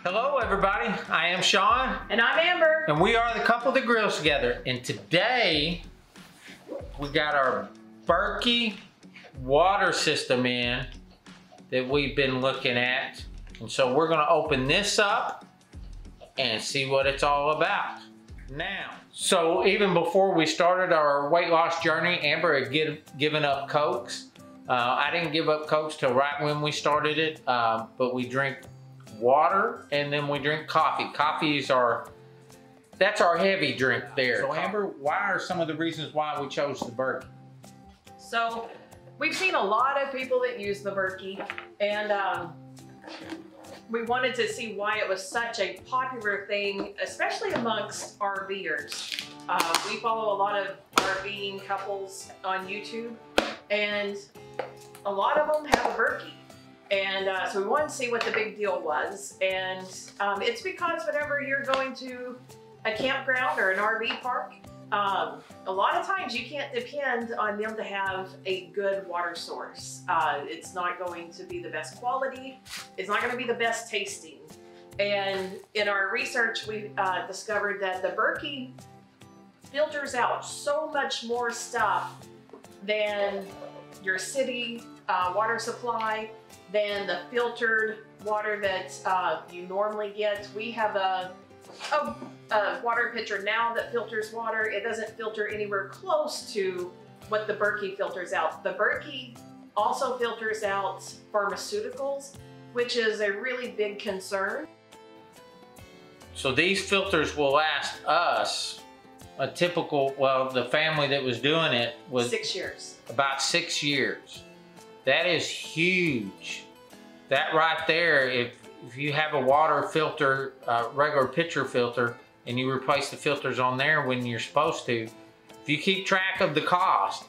Hello everybody, I am Sean. And I'm Amber. And we are the couple that grills together. And today, we got our Berkey water system in that we've been looking at. And so we're gonna open this up and see what it's all about now. So even before we started our weight loss journey, Amber had given up Cokes. I didn't give up Cokes till right when we started it, but we drink water and then we drink coffee. That's our heavy drink there. So Amber, why are some of the reasons why we chose the Berkey? So we've seen a lot of people that use the Berkey, and we wanted to see why it was such a popular thing, especially amongst RVers. We follow a lot of RVing couples on YouTube, and a lot of them have a Berkey. And so we wanted to see what the big deal was. And it's because whenever you're going to a campground or an RV park, a lot of times you can't depend on them to have a good water source. It's not going to be the best quality. It's not going to be the best tasting. And in our research, we discovered that the Berkey filters out so much more stuff than your city water supply, than the filtered water that you normally get. We have a water pitcher now that filters water. It doesn't filter anywhere close to what the Berkey filters out. The Berkey also filters out pharmaceuticals, which is a really big concern. So these filters will last us a typical, well, the family that was doing it was 6 years. About 6 years. That is huge. That right there, if you have a water filter, regular pitcher filter, and you replace the filters on there when you're supposed to, if you keep track of the cost,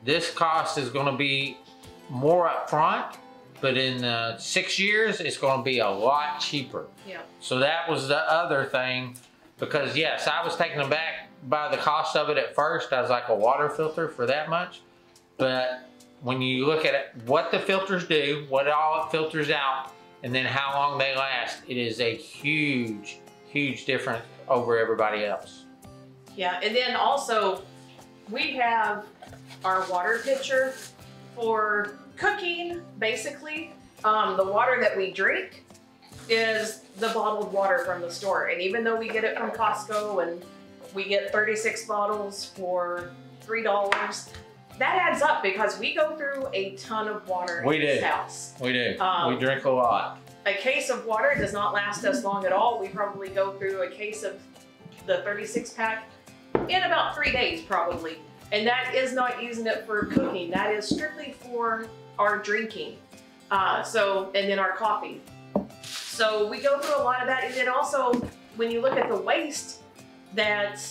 this cost is going to be more up front, but in 6 years, it's going to be a lot cheaper. Yeah. So that was the other thing, because yes, I was taken aback by the cost of it at first. I was like, a water filter for that much? But when you look at it, what the filters do, what all it filters out, and then how long they last, it is a huge, huge difference over everybody else. Yeah, and then also we have our water pitcher for cooking, basically. The water that we drink is the bottled water from the store. And even though we get it from Costco and we get 36 bottles for $3, that adds up because we go through a ton of water in this house. We do. We drink a lot. A case of water does not last us long at all. We probably go through a case of the 36 pack in about 3 days probably. And that is not using it for cooking. That is strictly for our drinking. And then our coffee. So we go through a lot of that. And then also when you look at the waste that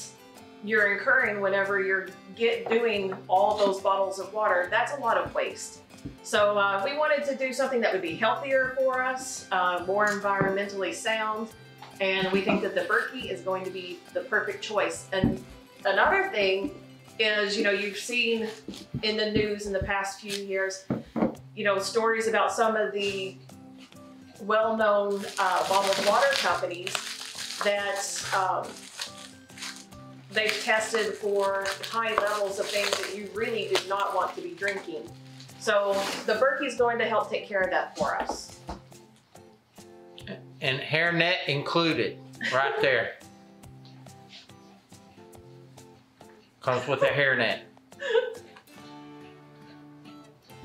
you're incurring whenever you're doing all those bottles of water, that's a lot of waste. So we wanted to do something that would be healthier for us, more environmentally sound, and we think that the Berkey is going to be the perfect choice. And another thing is, you've seen in the news in the past few years, stories about some of the well-known bottled water companies that they've tested for high levels of things that you really do not want to be drinking. So the Berkey is going to help take care of that for us. And hairnet included, right there. Comes with a hairnet.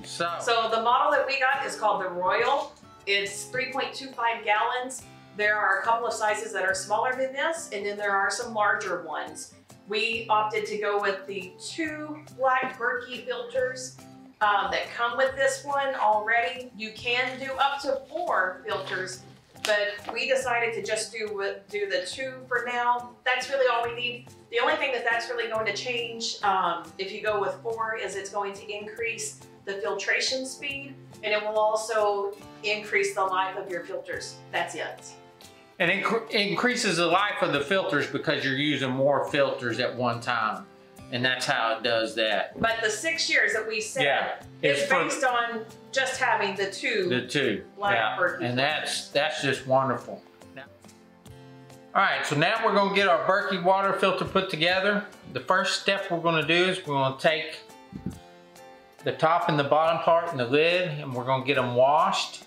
So the model that we got is called the Royal. It's 3.25 gallons. There are a couple of sizes that are smaller than this, and then there are some larger ones. We opted to go with the 2 black Berkey filters that come with this one already. You can do up to 4 filters, but we decided to just do the 2 for now. That's really all we need. The only thing that's really going to change if you go with 4 is it's going to increase the filtration speed, and it will also increase the life of your filters. That's it. And it increases the life of the filters because you're using more filters at one time. And that's how it does that. But the 6 years that we said is based on just having the two. The two. Black Berkey. And that's just wonderful. right, so now we're gonna get our Berkey water filter put together. The first step we're gonna do is we're gonna take the top and the bottom part and the lid, and we're gonna get them washed.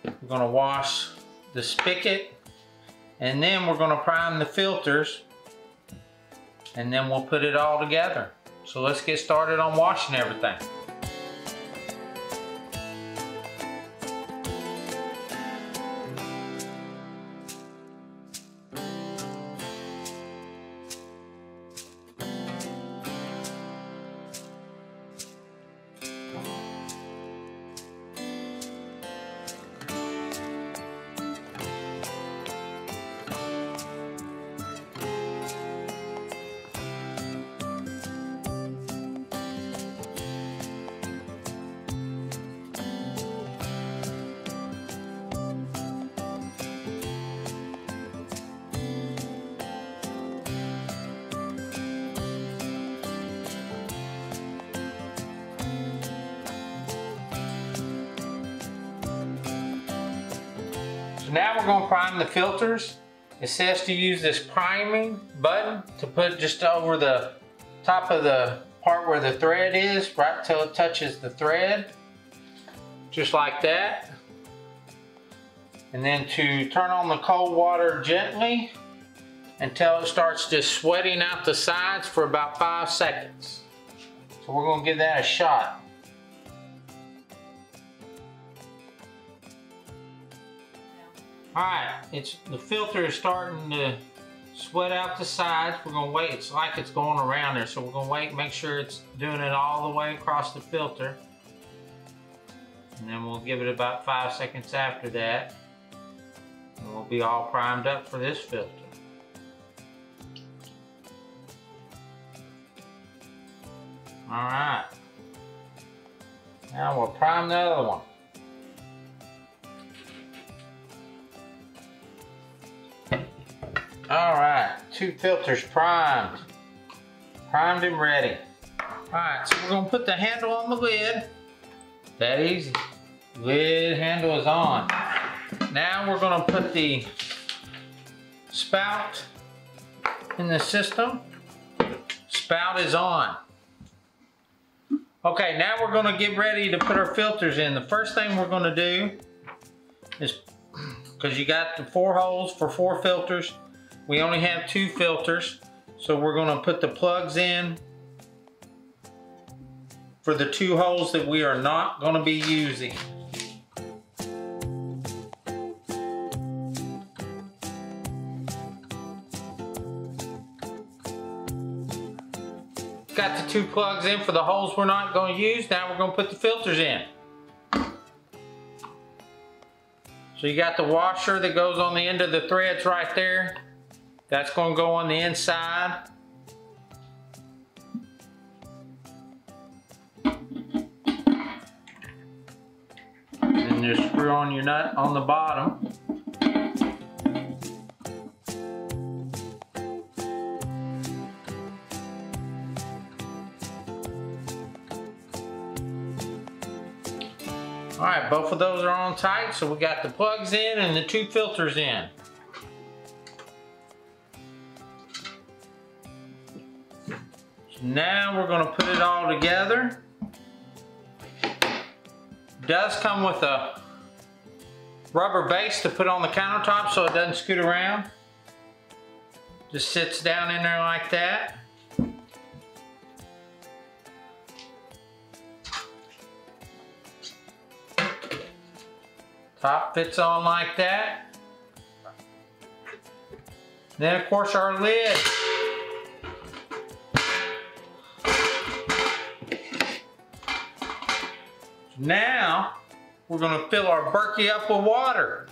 We're gonna wash the spigot, and then we're gonna prime the filters, and then we'll put it all together. So let's get started on washing everything. Now we're going to prime the filters. It says to use this priming button to put just over the top of the part where the thread is, right till it touches the thread. Just like that. And then to turn on the cold water gently until it starts just sweating out the sides for about 5 seconds. So we're going to give that a shot. Alright, the filter is starting to sweat out the sides. We're going to wait. It's like it's going around there, so we're going to wait, make sure it's doing it all the way across the filter. And then we'll give it about 5 seconds after that. And we'll be all primed up for this filter. Alright. Now we'll prime the other one. Alright, 2 filters primed. Primed and ready. Alright, so we're going to put the handle on the lid. That easy. Lid handle is on. Now we're going to put the spout in the system. Spout is on. Okay, now we're going to get ready to put our filters in. The first thing we're going to do is, because you got the 4 holes for 4 filters, we only have 2 filters, so we're going to put the plugs in for the 2 holes that we are not going to be using. Got the 2 plugs in for the holes we're not going to use. Now we're going to put the filters in. So you got the washer that goes on the end of the threads right there. That's going to go on the inside. And just screw on your nut on the bottom. Alright, both of those are on tight, so we got the plugs in and the 2 filters in. Now we're going to put it all together. It does come with a rubber base to put on the countertop so it doesn't scoot around. Just sits down in there like that. Top fits on like that. Then of course our lid. Now, we're going to fill our Berkey up with water.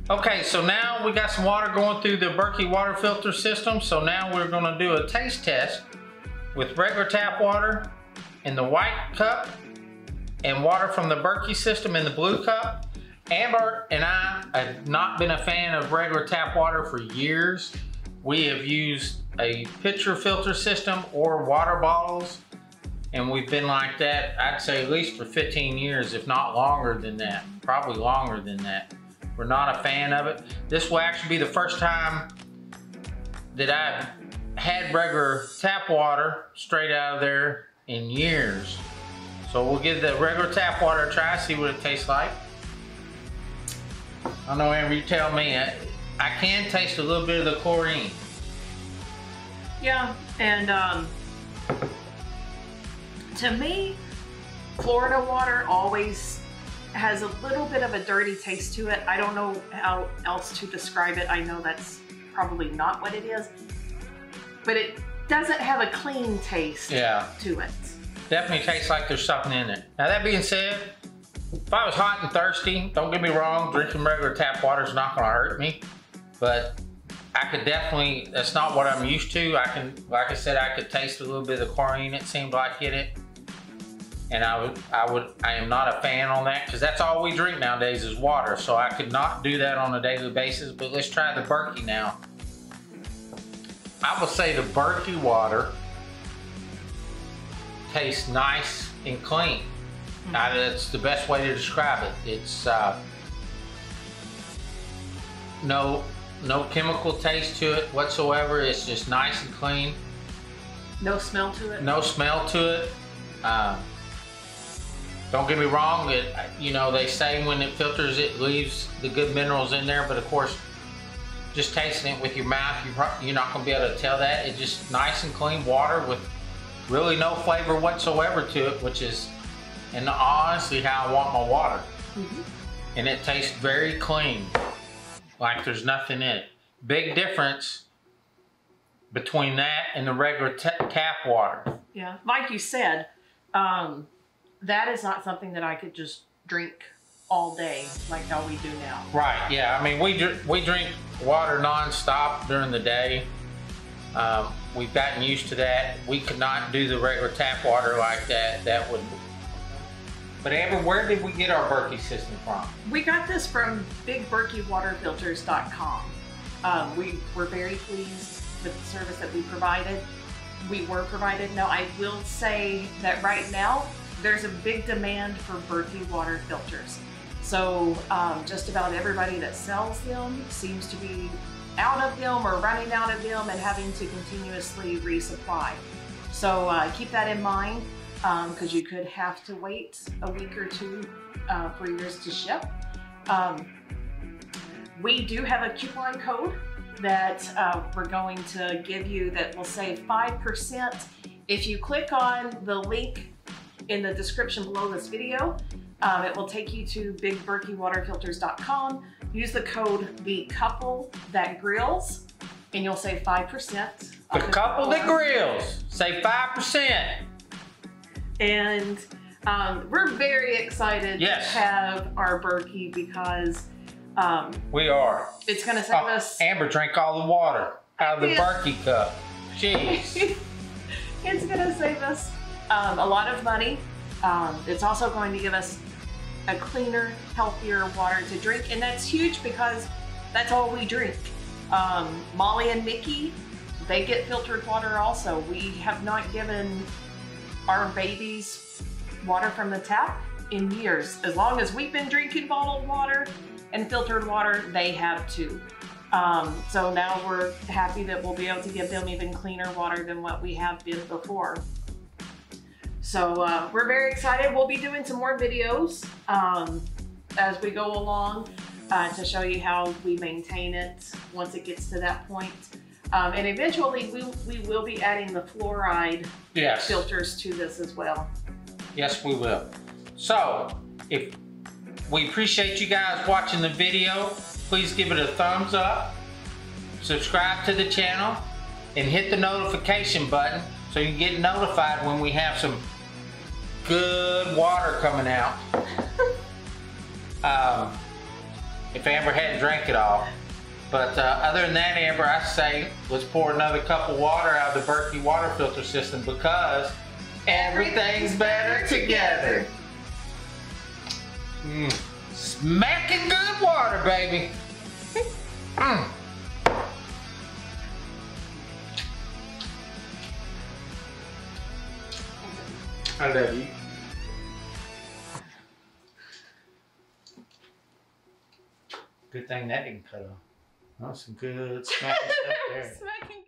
Okay, so now we got some water going through the Berkey water filter system. So now we're going to do a taste test with regular tap water in the white cup and water from the Berkey system in the blue cup. Amber and I have not been a fan of regular tap water for years. We have used a pitcher filter system or water bottles, and we've been like that, I'd say at least for 15 years, if not longer than that, probably longer than that. We're not a fan of it. This will actually be the first time that I've had regular tap water straight out of there in years. So we'll give the regular tap water a try, see what it tastes like. I don't know, Amber, you tell me. I can taste a little bit of the chlorine. Yeah, and to me, Florida water always has a little bit of a dirty taste to it. I don't know how else to describe it. I know that's probably not what it is, but it doesn't have a clean taste to it. Definitely tastes like there's something in it. Now that being said, if I was hot and thirsty, don't get me wrong, drinking regular tap water is not gonna hurt me, but I could definitely, that's not what I'm used to. I can, like I said, I could taste a little bit of the chlorine it seemed like in it. And I am not a fan on that, because that's all we drink nowadays is water. So I could not do that on a daily basis, but let's try the Berkey now. I will say the Berkey water tastes nice and clean. That's the best way to describe it. It's no chemical taste to it whatsoever. It's just nice and clean. No smell to it? No smell to it. Don't get me wrong, you know, they say when it filters, it leaves the good minerals in there, but of course, just tasting it with your mouth, you're not gonna be able to tell that. It's just nice and clean water with really no flavor whatsoever to it, which is, and honestly, how I want my water. And it tastes very clean, like there's nothing in it. Big difference between that and the regular tap water. Yeah, like you said, that is not something that I could just drink all day like how we do now. Right, yeah, I mean, we drink water non-stop during the day. We've gotten used to that. We could not do the regular tap water like that. That would. But Amber, where did we get our Berkey system from? We got this from bigberkeywaterfilters.com. We were very pleased with the service that we provided. Now, I will say that right now, there's a big demand for Berkey water filters. So just about everybody that sells them seems to be out of them or running out of them and having to continuously resupply. So keep that in mind, because you could have to wait a week or two for yours to ship. We do have a coupon code that we're going to give you that will save 5%. If you click on the link in the description below this video, it will take you to bigberkeywaterfilters.com. Use the code The Couple That Grills, and you'll save 5%. The Couple That Grills, save 5%. And we're very excited to have our Berkey because we are. It's going to save us. Amber drank all the water out of the Berkey cup. Jeez. It's going to save us a lot of money. It's also going to give us a cleaner, healthier water to drink, and that's huge because that's all we drink. Molly and Nikki, they get filtered water also. We have not given our babies water from the tap in years. As long as we've been drinking bottled water and filtered water, they have too. So now we're happy that we'll be able to give them even cleaner water than what we have been before. So we're very excited. We'll be doing some more videos as we go along to show you how we maintain it once it gets to that point. And eventually we will be adding the fluoride filters to this as well. Yes, we will. So if we appreciate you guys watching the video, please give it a thumbs up, subscribe to the channel, and hit the notification button so you can get notified when we have some good water coming out. If Amber hadn't drank it all. But other than that, Amber, I say let's pour another cup of water out of the Berkey water filter system because everything's better together. Smacking good water, baby. Mm. I love you. Good thing that didn't cut off. That's some good smacking stuff there. Smacking